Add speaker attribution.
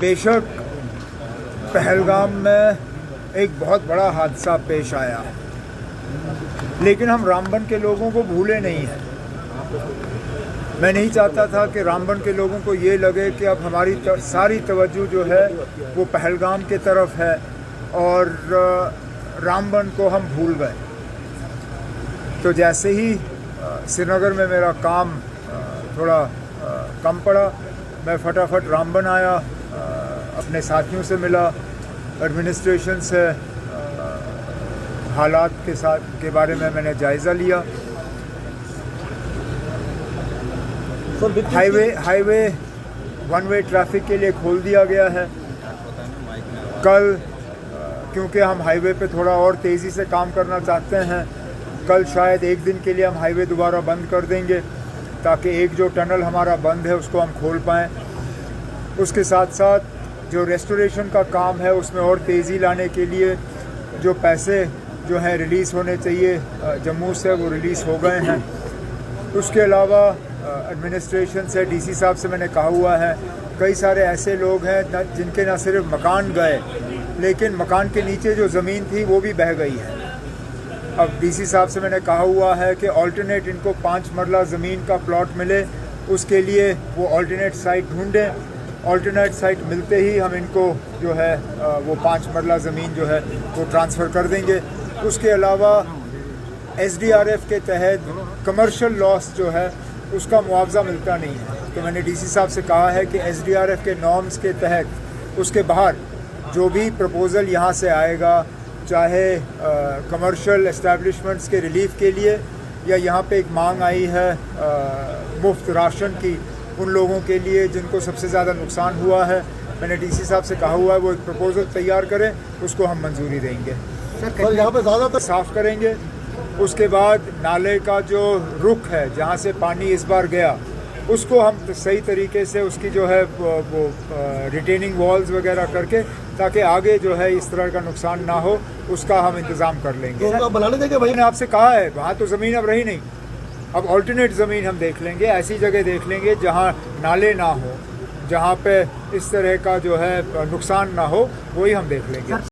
Speaker 1: बेशक पहलगाम में एक बहुत बड़ा हादसा पेश आया, लेकिन हम रामबन के लोगों को भूले नहीं हैं। मैं नहीं चाहता था कि रामबन के लोगों को ये लगे कि अब हमारी सारी तवज्जो जो है वो पहलगाम की तरफ है और रामबन को हम भूल गए। तो जैसे ही श्रीनगर में मेरा काम थोड़ा कम पड़ा, मैं फटाफट रामबन आया, अपने साथियों से मिला, एडमिनिस्ट्रेशन से हालात के बारे में मैंने जायज़ा लिया। हाईवे वन वे ट्रैफिक के लिए खोल दिया गया है। कल क्योंकि हम हाईवे पे थोड़ा और तेज़ी से काम करना चाहते हैं, कल शायद एक दिन के लिए हम हाईवे दोबारा बंद कर देंगे ताकि एक जो टनल हमारा बंद है उसको हम खोल पाएँ। उसके साथ साथ जो रेस्टोरेशन का काम है उसमें और तेज़ी लाने के लिए जो पैसे जो हैं रिलीज़ होने चाहिए जम्मू से, वो रिलीज़ हो गए हैं। उसके अलावा एडमिनिस्ट्रेशन से, डीसी साहब से मैंने कहा हुआ है, कई सारे ऐसे लोग हैं जिनके न सिर्फ मकान गए लेकिन मकान के नीचे जो ज़मीन थी वो भी बह गई है। अब डीसी साहब से मैंने कहा हुआ है कि ऑल्टरनेट इनको 5 मरला ज़मीन का प्लॉट मिले, उसके लिए वो ऑल्टरनेट साइट ढूंढें। ऑल्टरनेट साइट मिलते ही हम इनको जो है वो 5 मरला ज़मीन जो है वो ट्रांसफ़र कर देंगे। उसके अलावा SDRF के तहत कमर्शियल लॉस जो है उसका मुआवजा मिलता नहीं है, तो मैंने डीसी साहब से कहा है कि SDRF के नॉर्म्स के तहत उसके बाहर जो भी प्रपोज़ल यहाँ से आएगा, चाहे कमर्शियल एस्टैब्लिशमेंट्स के रिलीफ़ के लिए या यहाँ पे एक मांग आई है मुफ्त राशन की उन लोगों के लिए जिनको सबसे ज़्यादा नुकसान हुआ है, मैंने डीसी साहब से कहा हुआ है वो एक प्रपोज़ल तैयार करें, उसको हम मंजूरी देंगे।
Speaker 2: सर यहाँ पे ज़्यादातर
Speaker 1: साफ़ करेंगे। उसके बाद नाले का जो रुख है जहाँ से पानी इस बार गया उसको हम सही तरीके से उसकी जो है वो रिटेनिंग वॉल्स वगैरह करके ताकि आगे जो है इस तरह का नुकसान ना हो उसका हम इंतज़ाम कर लेंगे।
Speaker 2: तो बनाने देंगे भाई,
Speaker 1: मैंने आपसे कहा है वहाँ तो ज़मीन अब रही नहीं, अब ऑल्टरनेट ज़मीन हम देख लेंगे, ऐसी जगह देख लेंगे जहाँ नाले ना हो, जहाँ पे इस तरह का जो है नुकसान ना हो, वही हम देख लेंगे।